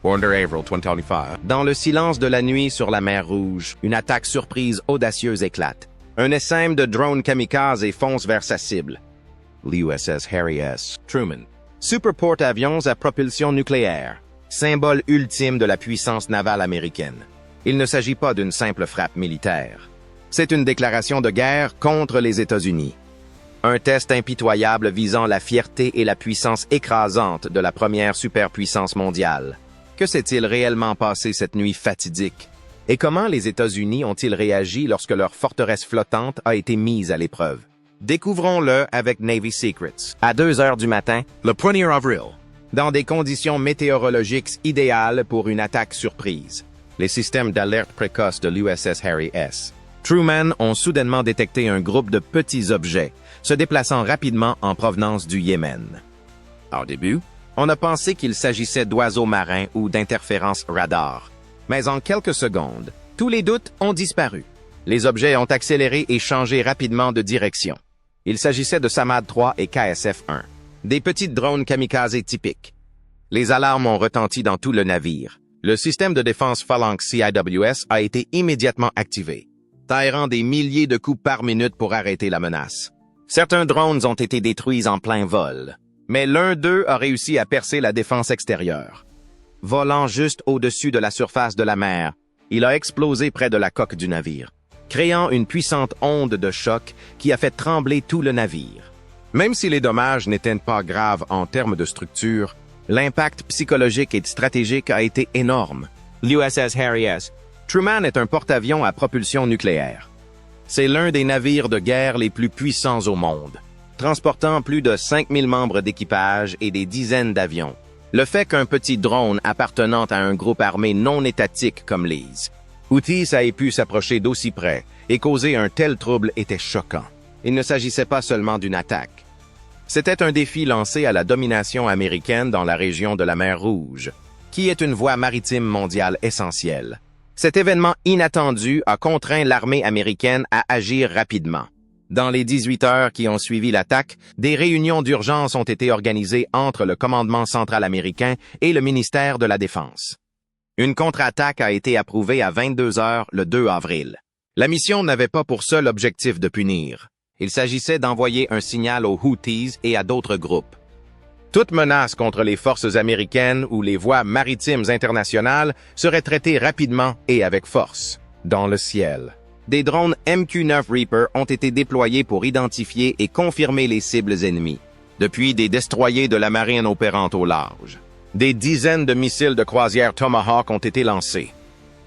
Under April 2025. Dans le silence de la nuit sur la mer Rouge, une attaque surprise audacieuse éclate. Un essaim de drones kamikazes fonce vers sa cible. L'USS Harry S. Truman. Super porte-avions à propulsion nucléaire. Symbole ultime de la puissance navale américaine. Il ne s'agit pas d'une simple frappe militaire. C'est une déclaration de guerre contre les États-Unis. Un test impitoyable visant la fierté et la puissance écrasante de la première superpuissance mondiale. Que s'est-il réellement passé cette nuit fatidique? Et comment les États-Unis ont-ils réagi lorsque leur forteresse flottante a été mise à l'épreuve? Découvrons-le avec Navy Secrets. À 2 heures du matin, Le 1er avril. dans des conditions météorologiques idéales pour une attaque surprise. Les systèmes d'alerte précoce de l'USS Harry S. Truman ont soudainement détecté un groupe de petits objets, se déplaçant rapidement en provenance du Yémen. Au début, on a pensé qu'il s'agissait d'oiseaux marins ou d'interférences radar. Mais en quelques secondes, tous les doutes ont disparu. Les objets ont accéléré et changé rapidement de direction. Il s'agissait de Samad 3 et KSF-1, des petites drones kamikazes typiques. Les alarmes ont retenti dans tout le navire. Le système de défense Phalanx CIWS a été immédiatement activé, tirant des milliers de coups par minute pour arrêter la menace. Certains drones ont été détruits en plein vol, mais l'un d'eux a réussi à percer la défense extérieure. Volant juste au-dessus de la surface de la mer, il a explosé près de la coque du navire, créant une puissante onde de choc qui a fait trembler tout le navire. Même si les dommages n'étaient pas graves en termes de structure, l'impact psychologique et stratégique a été énorme. L'USS Harry S. Truman est un porte-avions à propulsion nucléaire. C'est l'un des navires de guerre les plus puissants au monde, transportant plus de 5000 membres d'équipage et des dizaines d'avions. Le fait qu'un petit drone appartenant à un groupe armé non étatique comme les Houthis ait pu s'approcher d'aussi près et causer un tel trouble était choquant. Il ne s'agissait pas seulement d'une attaque. C'était un défi lancé à la domination américaine dans la région de la mer Rouge, qui est une voie maritime mondiale essentielle. Cet événement inattendu a contraint l'armée américaine à agir rapidement. Dans les 18 heures qui ont suivi l'attaque, des réunions d'urgence ont été organisées entre le commandement central américain et le ministère de la Défense. Une contre-attaque a été approuvée à 22 heures le 2 avril. La mission n'avait pas pour seul objectif de punir. Il s'agissait d'envoyer un signal aux Houthis et à d'autres groupes. Toute menace contre les forces américaines ou les voies maritimes internationales serait traitée rapidement et avec force. Dans le ciel, des drones MQ-9 Reaper ont été déployés pour identifier et confirmer les cibles ennemies. Depuis des destroyers de la marine opérant au large, des dizaines de missiles de croisière Tomahawk ont été lancés.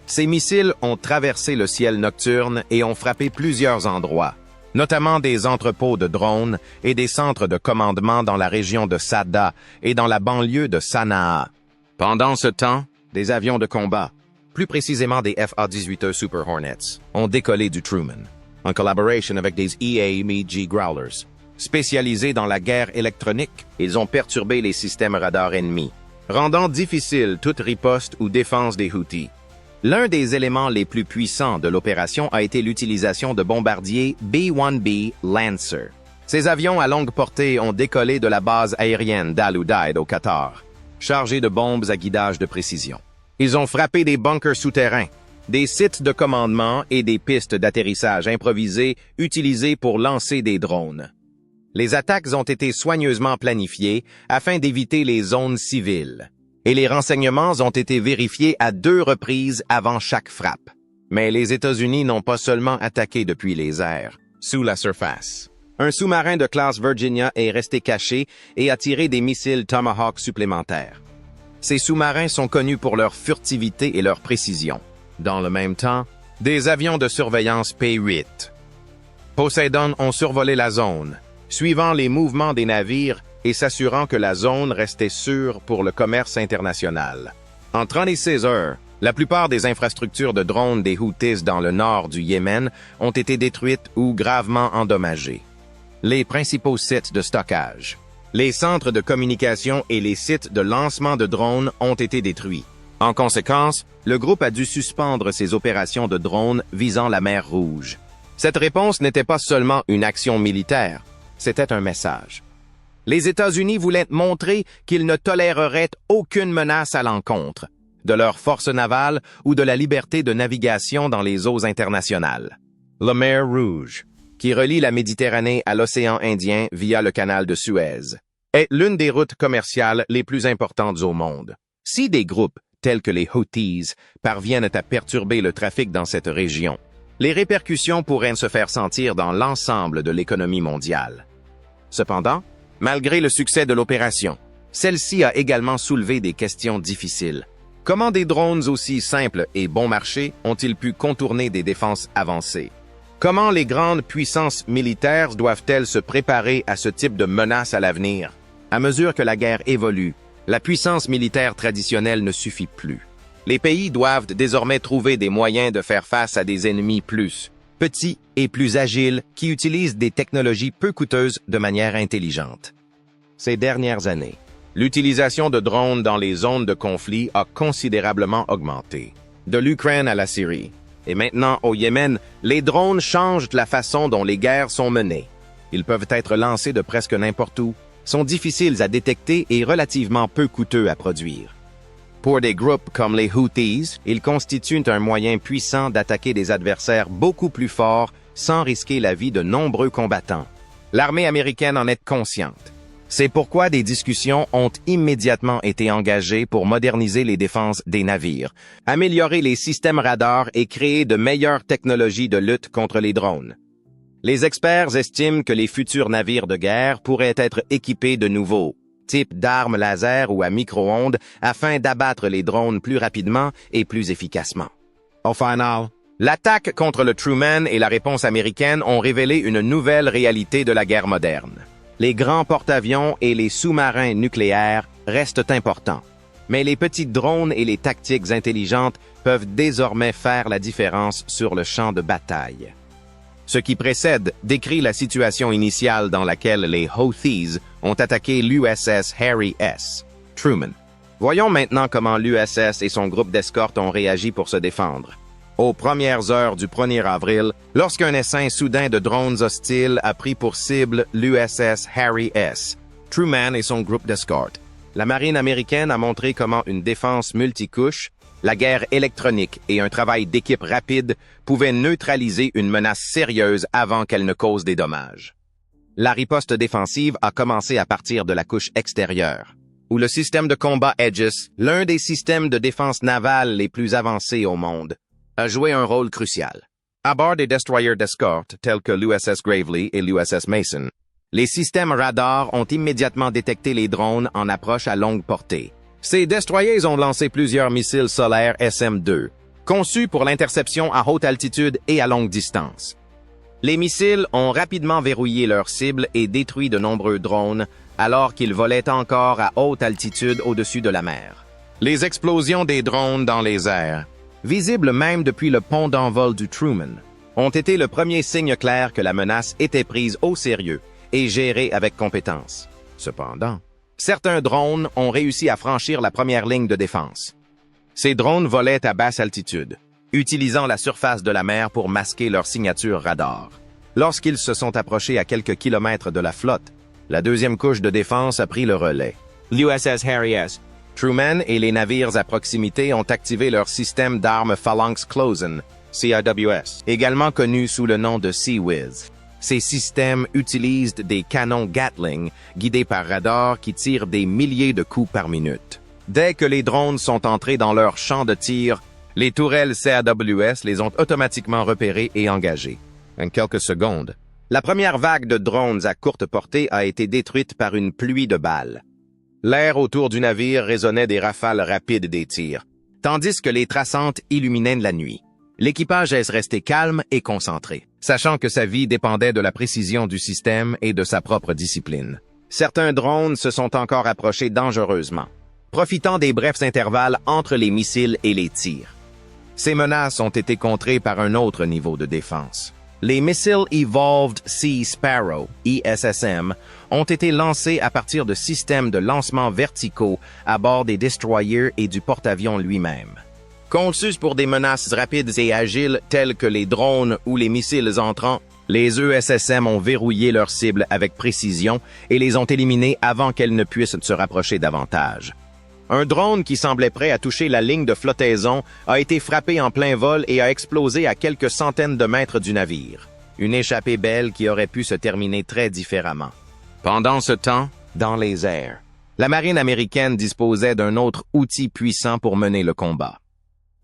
Ces missiles ont traversé le ciel nocturne et ont frappé plusieurs endroits, notamment des entrepôts de drones et des centres de commandement dans la région de Sadda et dans la banlieue de Sanaa. Pendant ce temps, des avions de combat, plus précisément des FA-18E Super Hornets, ont décollé du Truman, en collaboration avec des EA-MEG Growlers. Spécialisés dans la guerre électronique, ils ont perturbé les systèmes radars ennemis, rendant difficile toute riposte ou défense des Houthis. L'un des éléments les plus puissants de l'opération a été l'utilisation de bombardiers B-1B Lancer. Ces avions à longue portée ont décollé de la base aérienne d'Al Udeid au Qatar, chargés de bombes à guidage de précision. Ils ont frappé des bunkers souterrains, des sites de commandement et des pistes d'atterrissage improvisées utilisées pour lancer des drones. Les attaques ont été soigneusement planifiées afin d'éviter les zones civiles, et les renseignements ont été vérifiés à 2 reprises avant chaque frappe. Mais les États-Unis n'ont pas seulement attaqué depuis les airs, sous la surface. Un sous-marin de classe Virginia est resté caché et a tiré des missiles Tomahawk supplémentaires. Ces sous-marins sont connus pour leur furtivité et leur précision. Dans le même temps, des avions de surveillance P-8 Poseidon ont survolé la zone, suivant les mouvements des navires et s'assurant que la zone restait sûre pour le commerce international. En 36 heures, la plupart des infrastructures de drones des Houthis dans le nord du Yémen ont été détruites ou gravement endommagées. Les principaux sites de stockage, les centres de communication et les sites de lancement de drones ont été détruits. En conséquence, le groupe a dû suspendre ses opérations de drones visant la mer Rouge. Cette réponse n'était pas seulement une action militaire, c'était un message. Les États-Unis voulaient montrer qu'ils ne toléreraient aucune menace à l'encontre. de leur force navale ou de la liberté de navigation dans les eaux internationales. La mer Rouge, qui relie la Méditerranée à l'océan Indien via le canal de Suez, est l'une des routes commerciales les plus importantes au monde. Si des groupes, tels que les Houthis, parviennent à perturber le trafic dans cette région, les répercussions pourraient se faire sentir dans l'ensemble de l'économie mondiale. Cependant, malgré le succès de l'opération, celle-ci a également soulevé des questions difficiles. Comment des drones aussi simples et bon marché ont-ils pu contourner des défenses avancées? Comment les grandes puissances militaires doivent-elles se préparer à ce type de menace à l'avenir? À mesure que la guerre évolue, la puissance militaire traditionnelle ne suffit plus. Les pays doivent désormais trouver des moyens de faire face à des ennemis plus petits et plus agiles qui utilisent des technologies peu coûteuses de manière intelligente. Ces dernières années, l'utilisation de drones dans les zones de conflit a considérablement augmenté. De l'Ukraine à la Syrie, et maintenant au Yémen, les drones changent la façon dont les guerres sont menées. Ils peuvent être lancés de presque n'importe où, sont difficiles à détecter et relativement peu coûteux à produire. Pour des groupes comme les Houthis, ils constituent un moyen puissant d'attaquer des adversaires beaucoup plus forts sans risquer la vie de nombreux combattants. L'armée américaine en est consciente. C'est pourquoi des discussions ont immédiatement été engagées pour moderniser les défenses des navires, améliorer les systèmes radars et créer de meilleures technologies de lutte contre les drones. Les experts estiment que les futurs navires de guerre pourraient être équipés de nouveaux types d'armes laser ou à micro-ondes afin d'abattre les drones plus rapidement et plus efficacement. Au final, l'attaque contre le Truman et la réponse américaine ont révélé une nouvelle réalité de la guerre moderne. Les grands porte-avions et les sous-marins nucléaires restent importants, mais les petits drones et les tactiques intelligentes peuvent désormais faire la différence sur le champ de bataille. Ce qui précède décrit la situation initiale dans laquelle les Houthis ont attaqué l'USS Harry S. Truman. Voyons maintenant comment l'USS et son groupe d'escorte ont réagi pour se défendre. Aux premières heures du 1er avril, lorsqu'un essaim soudain de drones hostiles a pris pour cible l'USS Harry S. Truman et son groupe d'escorte, la marine américaine a montré comment une défense multicouche, la guerre électronique et un travail d'équipe rapide pouvaient neutraliser une menace sérieuse avant qu'elle ne cause des dommages. La riposte défensive a commencé à partir de la couche extérieure, où le système de combat Aegis, l'un des systèmes de défense navale les plus avancés au monde, a joué un rôle crucial. À bord des destroyers d'escorte tels que l'USS Gravely et l'USS Mason, les systèmes radars ont immédiatement détecté les drones en approche à longue portée. Ces destroyers ont lancé plusieurs missiles solaires SM-2, conçus pour l'interception à haute altitude et à longue distance. Les missiles ont rapidement verrouillé leurs cibles et détruit de nombreux drones, alors qu'ils volaient encore à haute altitude au-dessus de la mer. Les explosions des drones dans les airs, visibles même depuis le pont d'envol du Truman, ont été le premier signe clair que la menace était prise au sérieux et gérée avec compétence. Cependant, certains drones ont réussi à franchir la première ligne de défense. Ces drones volaient à basse altitude, utilisant la surface de la mer pour masquer leur signature radar. Lorsqu'ils se sont approchés à quelques kilomètres de la flotte, la deuxième couche de défense a pris le relais. L'USS Harry S. Truman et les navires à proximité ont activé leur système d'armes Phalanx Closing, CAWS, également connu sous le nom de Sea-Wiz. Ces systèmes utilisent des canons Gatling guidés par radar qui tirent des milliers de coups par minute. Dès que les drones sont entrés dans leur champ de tir, les tourelles CAWS les ont automatiquement repérés et engagés. En quelques secondes, la première vague de drones à courte portée a été détruite par une pluie de balles. L'air autour du navire résonnait des rafales rapides des tirs, tandis que les traçantes illuminaient la nuit. L'équipage est resté calme et concentré, sachant que sa vie dépendait de la précision du système et de sa propre discipline. Certains drones se sont encore approchés dangereusement, profitant des brefs intervalles entre les missiles et les tirs. Ces menaces ont été contrées par un autre niveau de défense. Les missiles Evolved Sea Sparrow, ESSM, ont été lancés à partir de systèmes de lancement verticaux à bord des destroyers et du porte-avions lui-même. Conçus pour des menaces rapides et agiles telles que les drones ou les missiles entrants, les ESSM ont verrouillé leurs cibles avec précision et les ont éliminées avant qu'elles ne puissent se rapprocher davantage. Un drone qui semblait prêt à toucher la ligne de flottaison a été frappé en plein vol et a explosé à quelques centaines de mètres du navire. Une échappée belle qui aurait pu se terminer très différemment. Pendant ce temps, dans les airs, la marine américaine disposait d'un autre outil puissant pour mener le combat.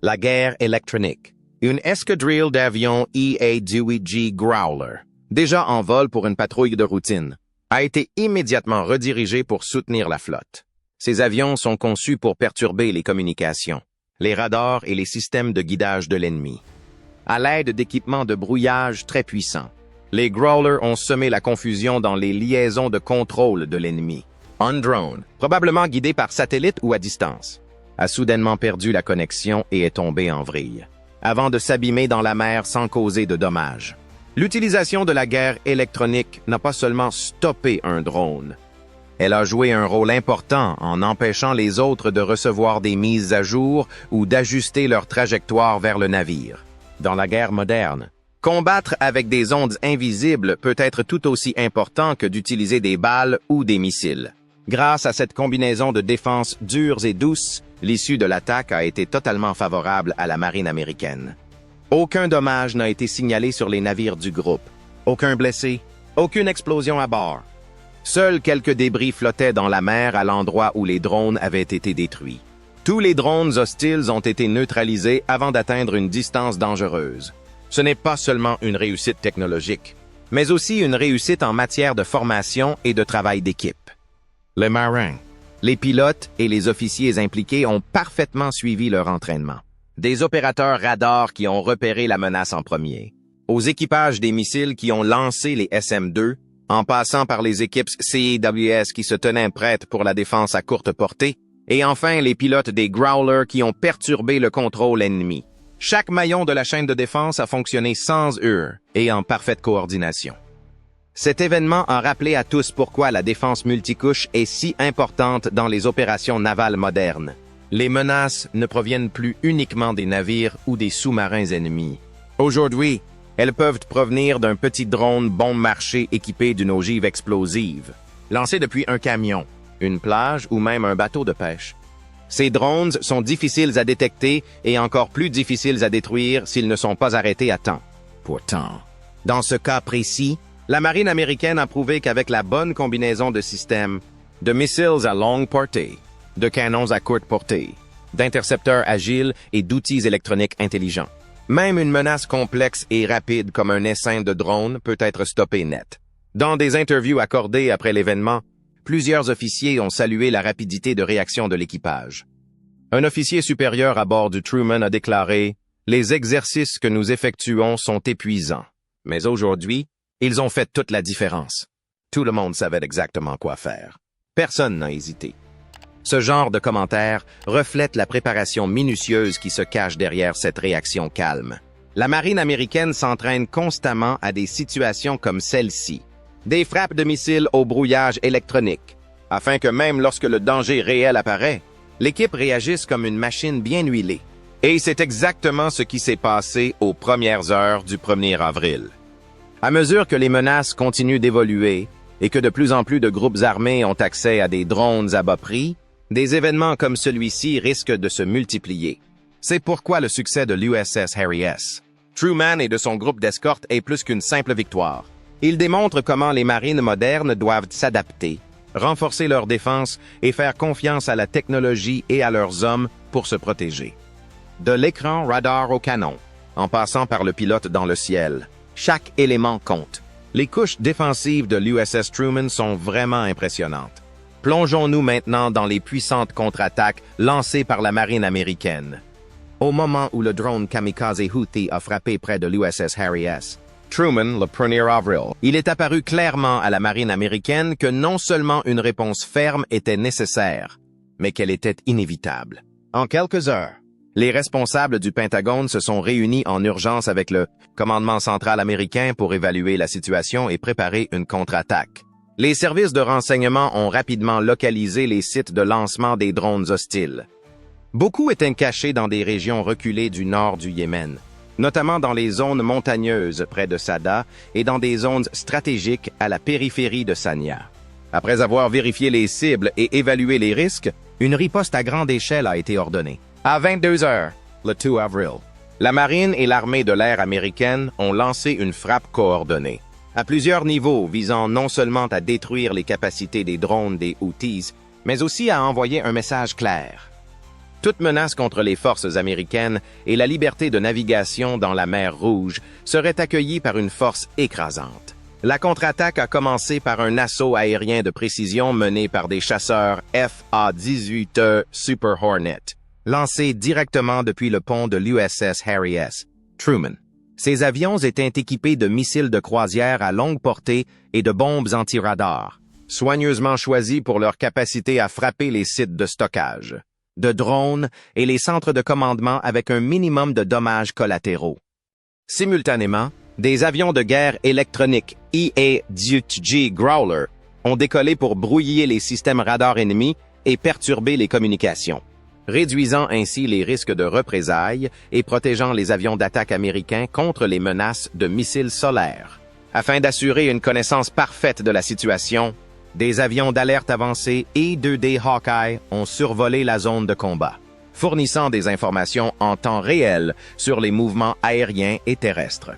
La guerre électronique. Une escadrille d'avions EA-2EG Growler, déjà en vol pour une patrouille de routine, a été immédiatement redirigée pour soutenir la flotte. Ces avions sont conçus pour perturber les communications, les radars et les systèmes de guidage de l'ennemi. À l'aide d'équipements de brouillage très puissants, les Growlers ont semé la confusion dans les liaisons de contrôle de l'ennemi. Un drone, probablement guidé par satellite ou à distance, a soudainement perdu la connexion et est tombé en vrille, avant de s'abîmer dans la mer sans causer de dommages. L'utilisation de la guerre électronique n'a pas seulement stoppé un drone, elle a joué un rôle important en empêchant les autres de recevoir des mises à jour ou d'ajuster leur trajectoire vers le navire. Dans la guerre moderne, combattre avec des ondes invisibles peut être tout aussi important que d'utiliser des balles ou des missiles. Grâce à cette combinaison de défenses dures et douces, l'issue de l'attaque a été totalement favorable à la marine américaine. Aucun dommage n'a été signalé sur les navires du groupe. Aucun blessé, aucune explosion à bord. Seuls quelques débris flottaient dans la mer à l'endroit où les drones avaient été détruits. Tous les drones hostiles ont été neutralisés avant d'atteindre une distance dangereuse. Ce n'est pas seulement une réussite technologique, mais aussi une réussite en matière de formation et de travail d'équipe. Les marins, les pilotes et les officiers impliqués ont parfaitement suivi leur entraînement. Des opérateurs radars qui ont repéré la menace en premier, aux équipages des missiles qui ont lancé les SM-2, en passant par les équipes CEWS qui se tenaient prêtes pour la défense à courte portée, et enfin les pilotes des Growlers qui ont perturbé le contrôle ennemi. Chaque maillon de la chaîne de défense a fonctionné sans heurts et en parfaite coordination. Cet événement a rappelé à tous pourquoi la défense multicouche est si importante dans les opérations navales modernes. Les menaces ne proviennent plus uniquement des navires ou des sous-marins ennemis. Aujourd'hui, elles peuvent provenir d'un petit drone bon marché équipé d'une ogive explosive, lancé depuis un camion, une plage ou même un bateau de pêche. Ces drones sont difficiles à détecter et encore plus difficiles à détruire s'ils ne sont pas arrêtés à temps. Pourtant, dans ce cas précis, la marine américaine a prouvé qu'avec la bonne combinaison de systèmes, de missiles à longue portée, de canons à courte portée, d'intercepteurs agiles et d'outils électroniques intelligents, même une menace complexe et rapide comme un essaim de drone peut être stoppée net. Dans des interviews accordées après l'événement, plusieurs officiers ont salué la rapidité de réaction de l'équipage. Un officier supérieur à bord du Truman a déclaré « Les exercices que nous effectuons sont épuisants, mais aujourd'hui, ils ont fait toute la différence. Tout le monde savait exactement quoi faire. Personne n'a hésité. » Ce genre de commentaires reflète la préparation minutieuse qui se cache derrière cette réaction calme. La marine américaine s'entraîne constamment à des situations comme celle-ci. Des frappes de missiles au brouillage électronique, afin que même lorsque le danger réel apparaît, l'équipe réagisse comme une machine bien huilée. Et c'est exactement ce qui s'est passé aux premières heures du 1er avril. À mesure que les menaces continuent d'évoluer et que de plus en plus de groupes armés ont accès à des drones à bas prix, des événements comme celui-ci risquent de se multiplier. C'est pourquoi le succès de l'USS Harry S. Truman et de son groupe d'escorte est plus qu'une simple victoire. Il démontre comment les marines modernes doivent s'adapter, renforcer leur défense et faire confiance à la technologie et à leurs hommes pour se protéger. De l'écran radar au canon, en passant par le pilote dans le ciel, chaque élément compte. Les couches défensives de l'USS Truman sont vraiment impressionnantes. Plongeons-nous maintenant dans les puissantes contre-attaques lancées par la marine américaine. Au moment où le drone kamikaze Houthi a frappé près de l'USS Harry S. Truman le 1er avril, il est apparu clairement à la marine américaine que non seulement une réponse ferme était nécessaire, mais qu'elle était inévitable. En quelques heures, les responsables du Pentagone se sont réunis en urgence avec le commandement central américain pour évaluer la situation et préparer une contre-attaque. Les services de renseignement ont rapidement localisé les sites de lancement des drones hostiles. Beaucoup étaient cachés dans des régions reculées du nord du Yémen, notamment dans les zones montagneuses près de Sada et dans des zones stratégiques à la périphérie de Sania. Après avoir vérifié les cibles et évalué les risques, Une riposte à grande échelle a été ordonnée. À 22 heures, le 2 avril, la marine et l'armée de l'air américaine ont lancé une frappe coordonnée, à plusieurs niveaux visant non seulement à détruire les capacités des drones des Houthis, mais aussi à envoyer un message clair. Toute menace contre les forces américaines et la liberté de navigation dans la mer Rouge serait accueillie par une force écrasante. La contre-attaque a commencé par un assaut aérien de précision mené par des chasseurs FA-18E Super Hornet, lancés directement depuis le pont de l'USS Harry S. Truman. Ces avions étaient équipés de missiles de croisière à longue portée et de bombes anti-radar, soigneusement choisis pour leur capacité à frapper les sites de stockage, de drones et les centres de commandement avec un minimum de dommages collatéraux. Simultanément, des avions de guerre électroniques EA-18G Growler ont décollé pour brouiller les systèmes radars ennemis et perturber les communications, réduisant ainsi les risques de représailles et protégeant les avions d'attaque américains contre les menaces de missiles solaires. Afin d'assurer une connaissance parfaite de la situation, des avions d'alerte avancée E-2D Hawkeye ont survolé la zone de combat, fournissant des informations en temps réel sur les mouvements aériens et terrestres.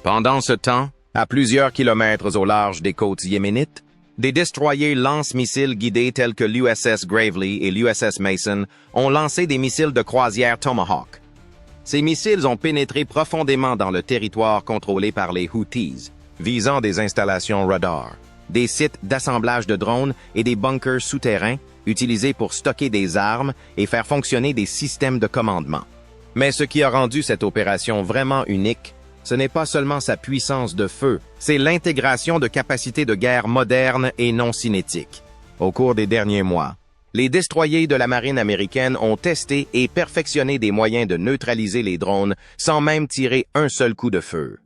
Pendant ce temps, à plusieurs kilomètres au large des côtes yéménites, des destroyers lance-missiles guidés tels que l'USS Gravely et l'USS Mason ont lancé des missiles de croisière Tomahawk. Ces missiles ont pénétré profondément dans le territoire contrôlé par les Houthis, visant des installations radar, des sites d'assemblage de drones et des bunkers souterrains utilisés pour stocker des armes et faire fonctionner des systèmes de commandement. Mais ce qui a rendu cette opération vraiment unique, ce n'est pas seulement sa puissance de feu, c'est l'intégration de capacités de guerre modernes et non cinétiques. Au cours des derniers mois, les destroyers de la marine américaine ont testé et perfectionné des moyens de neutraliser les drones sans même tirer un seul coup de feu.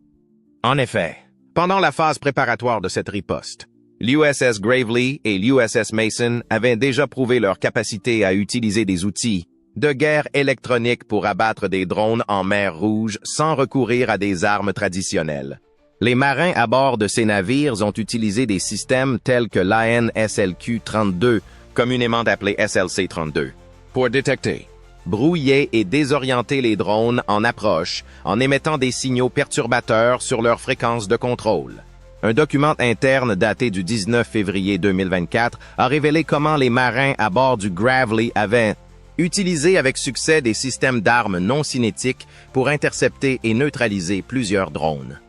En effet, pendant la phase préparatoire de cette riposte, l'USS Gravely et l'USS Mason avaient déjà prouvé leur capacité à utiliser des outils de guerre électronique pour abattre des drones en mer Rouge sans recourir à des armes traditionnelles. Les marins à bord de ces navires ont utilisé des systèmes tels que l'AN/SLQ-32, communément appelé SLC-32, pour détecter, brouiller et désorienter les drones en approche en émettant des signaux perturbateurs sur leur fréquence de contrôle. Un document interne daté du 19 février 2024 a révélé comment les marins à bord du Gravely avaient utilisé avec succès des systèmes d'armes non cinétiques pour intercepter et neutraliser plusieurs drones.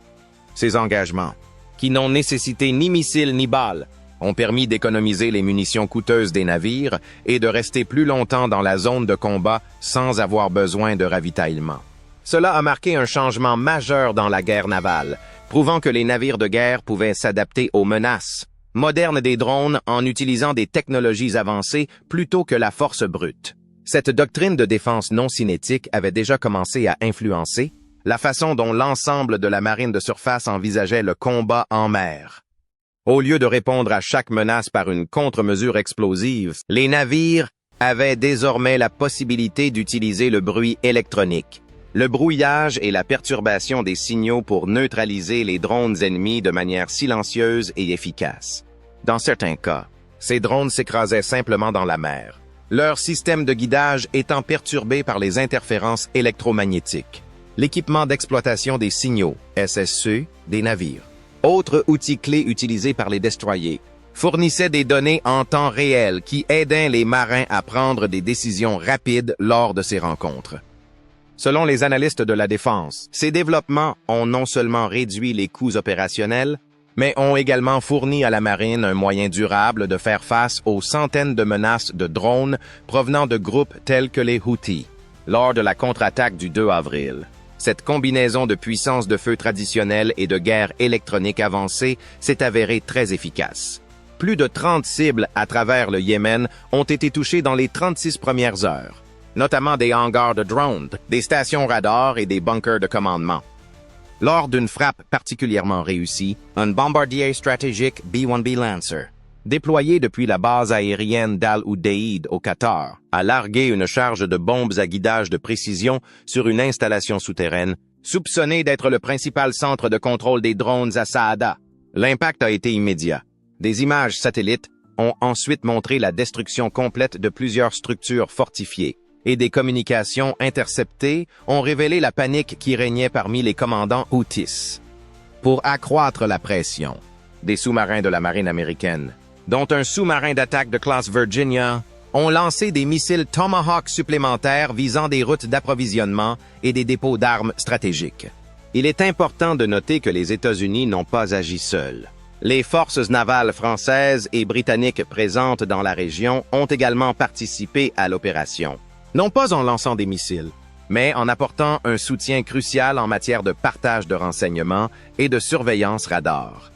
Ces engagements, qui n'ont nécessité ni missiles ni balles, ont permis d'économiser les munitions coûteuses des navires et de rester plus longtemps dans la zone de combat sans avoir besoin de ravitaillement. Cela a marqué un changement majeur dans la guerre navale, prouvant que les navires de guerre pouvaient s'adapter aux menaces modernes des drones en utilisant des technologies avancées plutôt que la force brute. Cette doctrine de défense non cinétique avait déjà commencé à influencer la façon dont l'ensemble de la marine de surface envisageait le combat en mer. Au lieu de répondre à chaque menace par une contre-mesure explosive, les navires avaient désormais la possibilité d'utiliser le bruit électronique, le brouillage et la perturbation des signaux pour neutraliser les drones ennemis de manière silencieuse et efficace. Dans certains cas, ces drones s'écrasaient simplement dans la mer, leur système de guidage étant perturbé par les interférences électromagnétiques. L'équipement d'exploitation des signaux, SSE, des navires, autre outil clé utilisé par les destroyers, fournissait des données en temps réel qui aidaient les marins à prendre des décisions rapides lors de ces rencontres. Selon les analystes de la défense, ces développements ont non seulement réduit les coûts opérationnels, mais ont également fourni à la marine un moyen durable de faire face aux centaines de menaces de drones provenant de groupes tels que les Houthis. Lors de la contre-attaque du 2 avril, cette combinaison de puissance de feu traditionnelle et de guerre électronique avancée s'est avérée très efficace. Plus de 30 cibles à travers le Yémen ont été touchées dans les 36 premières heures, notamment des hangars de drones, des stations radars et des bunkers de commandement. Lors d'une frappe particulièrement réussie, un bombardier stratégique B-1B Lancer, déployé depuis la base aérienne d'Al Udeid au Qatar, a largué une charge de bombes à guidage de précision sur une installation souterraine, soupçonnée d'être le principal centre de contrôle des drones à Saada. L'impact a été immédiat. Des images satellites ont ensuite montré la destruction complète de plusieurs structures fortifiées, et des communications interceptées ont révélé la panique qui régnait parmi les commandants Houthis. Pour accroître la pression, des sous-marins de la marine américaine, dont un sous-marin d'attaque de classe Virginia, ont lancé des missiles Tomahawk supplémentaires visant des routes d'approvisionnement et des dépôts d'armes stratégiques. Il est important de noter que les États-Unis n'ont pas agi seuls. Les forces navales françaises et britanniques présentes dans la région ont également participé à l'opération. Non pas en lançant des missiles, mais en apportant un soutien crucial en matière de partage de renseignements et de surveillance radar.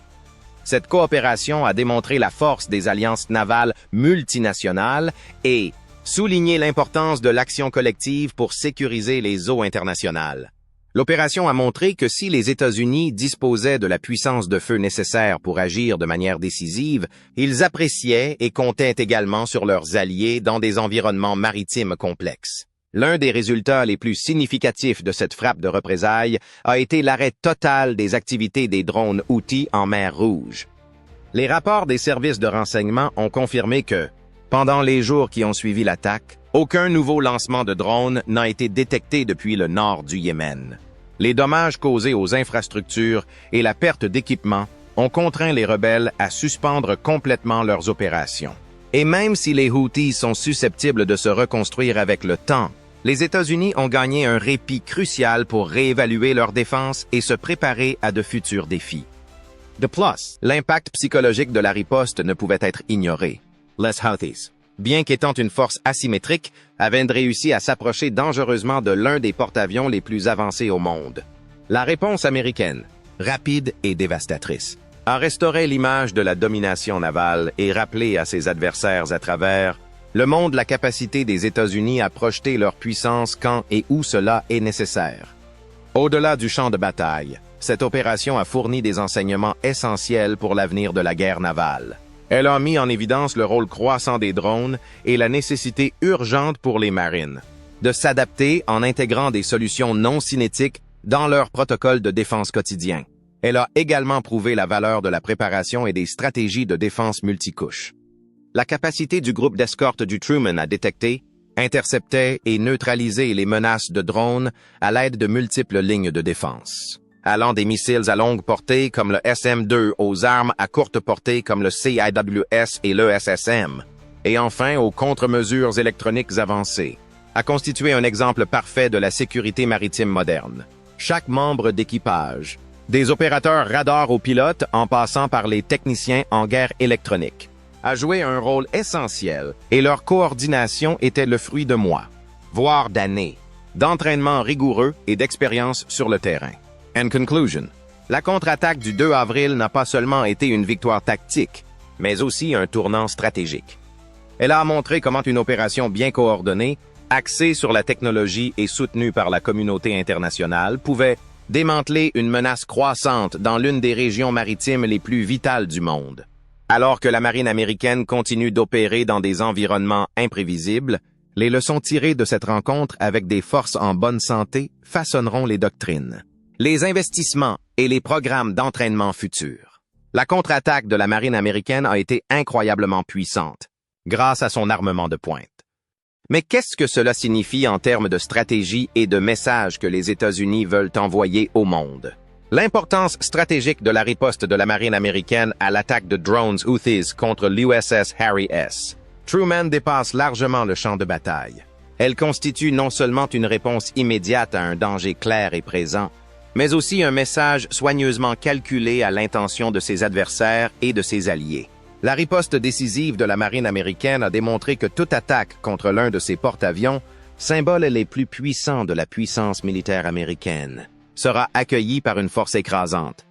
Cette coopération a démontré la force des alliances navales multinationales et souligné l'importance de l'action collective pour sécuriser les eaux internationales. L'opération a montré que si les États-Unis disposaient de la puissance de feu nécessaire pour agir de manière décisive, ils appréciaient et comptaient également sur leurs alliés dans des environnements maritimes complexes. L'un des résultats les plus significatifs de cette frappe de représailles a été l'arrêt total des activités des drones Houthis en mer Rouge. Les rapports des services de renseignement ont confirmé que, pendant les jours qui ont suivi l'attaque, aucun nouveau lancement de drones n'a été détecté depuis le nord du Yémen. Les dommages causés aux infrastructures et la perte d'équipement ont contraint les rebelles à suspendre complètement leurs opérations. Et même si les Houthis sont susceptibles de se reconstruire avec le temps, les États-Unis ont gagné un répit crucial pour réévaluer leur défense et se préparer à de futurs défis. De plus, l'impact psychologique de la riposte ne pouvait être ignoré. Les Houthis, bien qu'étant une force asymétrique, avaient réussi à s'approcher dangereusement de l'un des porte-avions les plus avancés au monde. La réponse américaine, rapide et dévastatrice, a restauré l'image de la domination navale et rappelé à ses adversaires à travers le monde la capacité des États-Unis à projeter leur puissance quand et où cela est nécessaire. Au-delà du champ de bataille, cette opération a fourni des enseignements essentiels pour l'avenir de la guerre navale. Elle a mis en évidence le rôle croissant des drones et la nécessité urgente pour les marines de s'adapter en intégrant des solutions non cinétiques dans leur protocole de défense quotidien. Elle a également prouvé la valeur de la préparation et des stratégies de défense multicouches. La capacité du groupe d'escorte du Truman à détecter, intercepter et neutraliser les menaces de drones à l'aide de multiples lignes de défense, allant des missiles à longue portée comme le SM-2 aux armes à courte portée comme le CIWS et le SSM, et enfin aux contre-mesures électroniques avancées, a constitué un exemple parfait de la sécurité maritime moderne. Chaque membre d'équipage, des opérateurs radars aux pilotes en passant par les techniciens en guerre électronique, a joué un rôle essentiel et leur coordination était le fruit de mois, voire d'années, d'entraînement rigoureux et d'expérience sur le terrain. En conclusion, la contre-attaque du 2 avril n'a pas seulement été une victoire tactique, mais aussi un tournant stratégique. Elle a montré comment une opération bien coordonnée, axée sur la technologie et soutenue par la communauté internationale, pouvait démanteler une menace croissante dans l'une des régions maritimes les plus vitales du monde. Alors que la marine américaine continue d'opérer dans des environnements imprévisibles, les leçons tirées de cette rencontre avec des forces en bonne santé façonneront les doctrines, les investissements et les programmes d'entraînement futurs. La contre-attaque de la marine américaine a été incroyablement puissante, grâce à son armement de pointe. Mais qu'est-ce que cela signifie en termes de stratégie et de messages que les États-Unis veulent envoyer au monde? L'importance stratégique de la riposte de la marine américaine à l'attaque de drones Houthis contre l'USS Harry S. Truman dépasse largement le champ de bataille. Elle constitue non seulement une réponse immédiate à un danger clair et présent, mais aussi un message soigneusement calculé à l'intention de ses adversaires et de ses alliés. La riposte décisive de la marine américaine a démontré que toute attaque contre l'un de ses porte-avions, symboles les plus puissants de la puissance militaire américaine, sera accueillie par une force écrasante.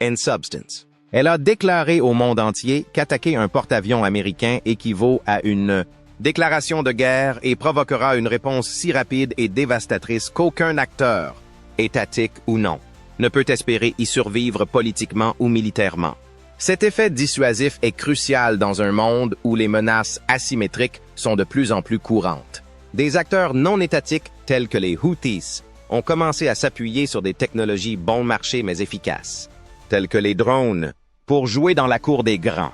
In substance, elle a déclaré au monde entier qu'attaquer un porte-avions américain équivaut à une déclaration de guerre et provoquera une réponse si rapide et dévastatrice qu'aucun acteur, étatique ou non, ne peut espérer y survivre politiquement ou militairement. Cet effet dissuasif est crucial dans un monde où les menaces asymétriques sont de plus en plus courantes. Des acteurs non étatiques tels que les Houthis ont commencé à s'appuyer sur des technologies bon marché mais efficaces, telles que les drones, pour jouer dans la cour des grands.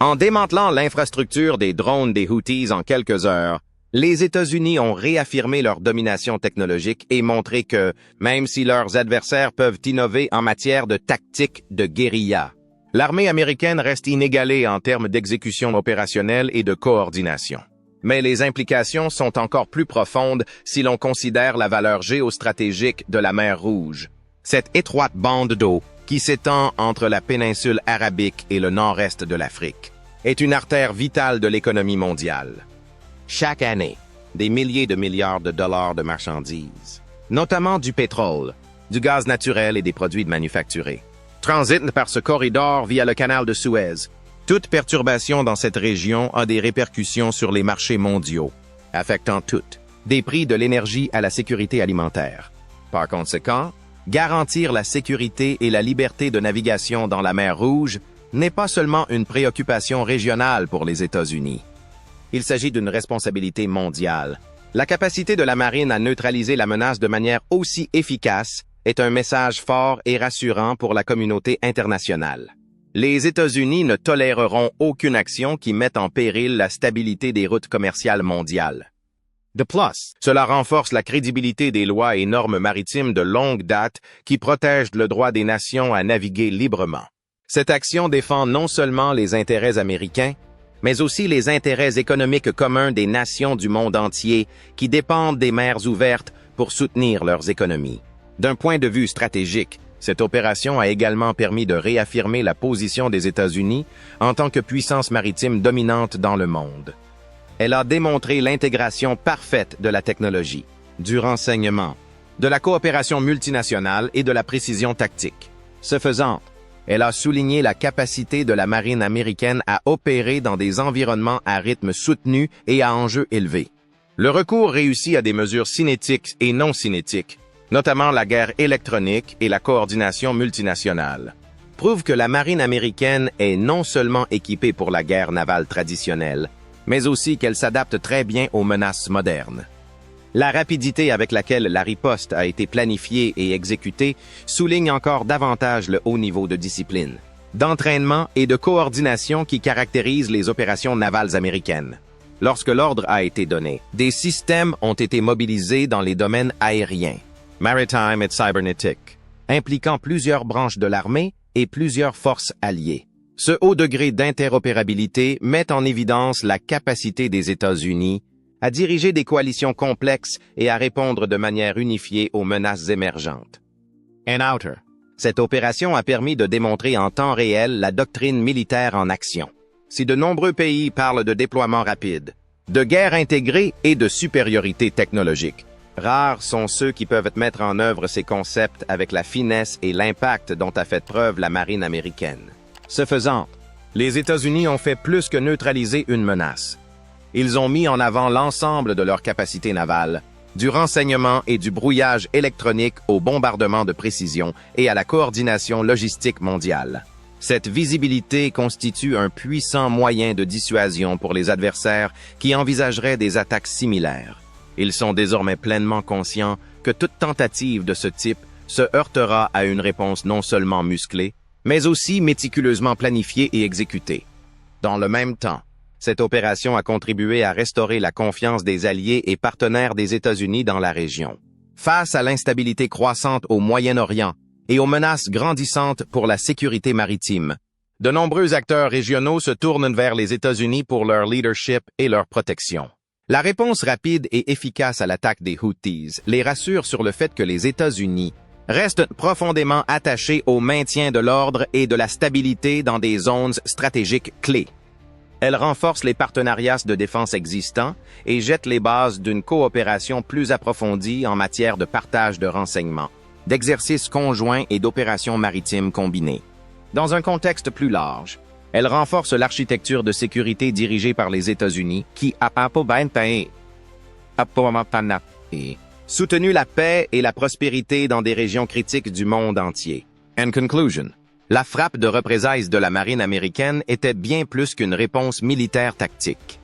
En démantelant l'infrastructure des drones des Houthis en quelques heures, les États-Unis ont réaffirmé leur domination technologique et montré que, même si leurs adversaires peuvent innover en matière de tactique de guérilla, l'armée américaine reste inégalée en termes d'exécution opérationnelle et de coordination. Mais les implications sont encore plus profondes si l'on considère la valeur géostratégique de la mer Rouge. Cette étroite bande d'eau, qui s'étend entre la péninsule arabique et le nord-est de l'Afrique, est une artère vitale de l'économie mondiale. Chaque année, des milliers de milliards de dollars de marchandises, notamment du pétrole, du gaz naturel et des produits manufacturés, transitent par ce corridor via le canal de Suez. Toute perturbation dans cette région a des répercussions sur les marchés mondiaux, affectant toutes, des prix de l'énergie à la sécurité alimentaire. Par conséquent, garantir la sécurité et la liberté de navigation dans la mer Rouge n'est pas seulement une préoccupation régionale pour les États-Unis. Il s'agit d'une responsabilité mondiale. La capacité de la marine à neutraliser la menace de manière aussi efficace est un message fort et rassurant pour la communauté internationale. Les États-Unis ne toléreront aucune action qui mette en péril la stabilité des routes commerciales mondiales. De plus, cela renforce la crédibilité des lois et normes maritimes de longue date qui protègent le droit des nations à naviguer librement. Cette action défend non seulement les intérêts américains, mais aussi les intérêts économiques communs des nations du monde entier qui dépendent des mers ouvertes pour soutenir leurs économies. D'un point de vue stratégique, cette opération a également permis de réaffirmer la position des États-Unis en tant que puissance maritime dominante dans le monde. Elle a démontré l'intégration parfaite de la technologie, du renseignement, de la coopération multinationale et de la précision tactique. Ce faisant, elle a souligné la capacité de la marine américaine à opérer dans des environnements à rythme soutenu et à enjeux élevés. Le recours réussi à des mesures cinétiques et non cinétiques, notamment la guerre électronique et la coordination multinationale, prouve que la marine américaine est non seulement équipée pour la guerre navale traditionnelle, mais aussi qu'elle s'adapte très bien aux menaces modernes. La rapidité avec laquelle la riposte a été planifiée et exécutée souligne encore davantage le haut niveau de discipline, d'entraînement et de coordination qui caractérise les opérations navales américaines. Lorsque l'ordre a été donné, des systèmes ont été mobilisés dans les domaines aériens, maritime et cybernétique, impliquant plusieurs branches de l'armée et plusieurs forces alliées. Ce haut degré d'interopérabilité met en évidence la capacité des États-Unis à diriger des coalitions complexes et à répondre de manière unifiée aux menaces émergentes. En outer, cette opération a permis de démontrer en temps réel la doctrine militaire en action. Si de nombreux pays parlent de déploiement rapide, de guerre intégrée et de supériorité technologique, rares sont ceux qui peuvent mettre en œuvre ces concepts avec la finesse et l'impact dont a fait preuve la marine américaine. Ce faisant, les États-Unis ont fait plus que neutraliser une menace. Ils ont mis en avant l'ensemble de leurs capacités navales, du renseignement et du brouillage électronique au bombardement de précision et à la coordination logistique mondiale. Cette visibilité constitue un puissant moyen de dissuasion pour les adversaires qui envisageraient des attaques similaires. Ils sont désormais pleinement conscients que toute tentative de ce type se heurtera à une réponse non seulement musclée, mais aussi méticuleusement planifiée et exécutée. Dans le même temps, cette opération a contribué à restaurer la confiance des alliés et partenaires des États-Unis dans la région. Face à l'instabilité croissante au Moyen-Orient et aux menaces grandissantes pour la sécurité maritime, de nombreux acteurs régionaux se tournent vers les États-Unis pour leur leadership et leur protection. La réponse rapide et efficace à l'attaque des Houthis les rassure sur le fait que les États-Unis restent profondément attachés au maintien de l'ordre et de la stabilité dans des zones stratégiques clés. Elle renforce les partenariats de défense existants et jette les bases d'une coopération plus approfondie en matière de partage de renseignements, d'exercices conjoints et d'opérations maritimes combinées. Dans un contexte plus large, elle renforce l'architecture de sécurité dirigée par les États-Unis qui a soutenu la paix et la prospérité dans des régions critiques du monde entier. En conclusion, la frappe de représailles de la marine américaine était bien plus qu'une réponse militaire tactique.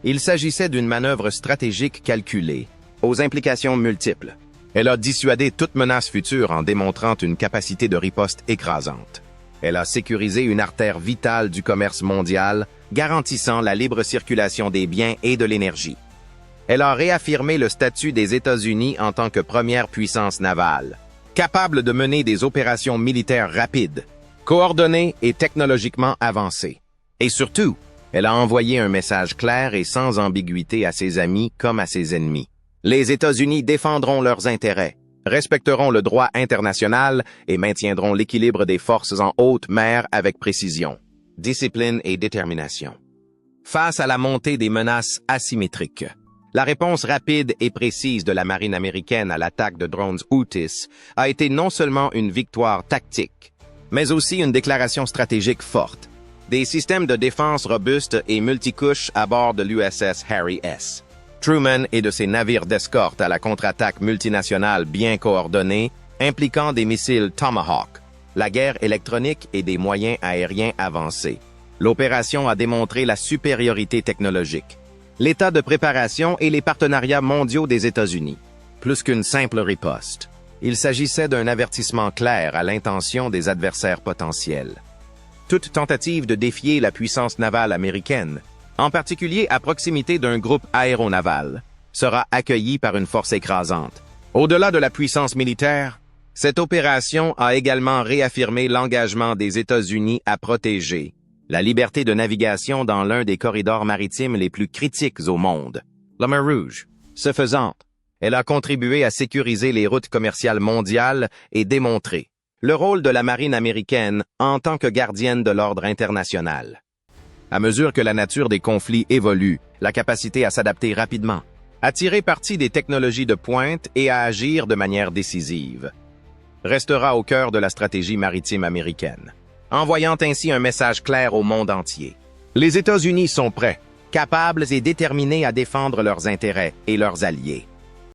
Il s'agissait d'une manœuvre stratégique calculée, aux implications multiples. Elle a dissuadé toute menace future en démontrant une capacité de riposte écrasante. Elle a sécurisé une artère vitale du commerce mondial, garantissant la libre circulation des biens et de l'énergie. Elle a réaffirmé le statut des États-Unis en tant que première puissance navale, capable de mener des opérations militaires rapides, coordonnées et technologiquement avancées. Et surtout, elle a envoyé un message clair et sans ambiguïté à ses amis comme à ses ennemis. Les États-Unis défendront leurs intérêts, respecteront le droit international et maintiendront l'équilibre des forces en haute mer avec précision, discipline et détermination. Face à la montée des menaces asymétriques, la réponse rapide et précise de la marine américaine à l'attaque de drones Houthis a été non seulement une victoire tactique, mais aussi une déclaration stratégique forte. Des systèmes de défense robustes et multicouches à bord de l'USS Harry S. Truman et de ses navires d'escorte à la contre-attaque multinationale bien coordonnée, impliquant des missiles Tomahawk, la guerre électronique et des moyens aériens avancés. L'opération a démontré la supériorité technologique, l'état de préparation et les partenariats mondiaux des États-Unis. Plus qu'une simple riposte, il s'agissait d'un avertissement clair à l'intention des adversaires potentiels. Toute tentative de défier la puissance navale américaine, en particulier à proximité d'un groupe aéronaval, sera accueillie par une force écrasante. Au-delà de la puissance militaire, cette opération a également réaffirmé l'engagement des États-Unis à protéger la liberté de navigation dans l'un des corridors maritimes les plus critiques au monde, la mer Rouge. Ce faisant, elle a contribué à sécuriser les routes commerciales mondiales et démontré le rôle de la marine américaine en tant que gardienne de l'ordre international. À mesure que la nature des conflits évolue, la capacité à s'adapter rapidement, à tirer parti des technologies de pointe et à agir de manière décisive, restera au cœur de la stratégie maritime américaine, envoyant ainsi un message clair au monde entier. Les États-Unis sont prêts, capables et déterminés à défendre leurs intérêts et leurs alliés.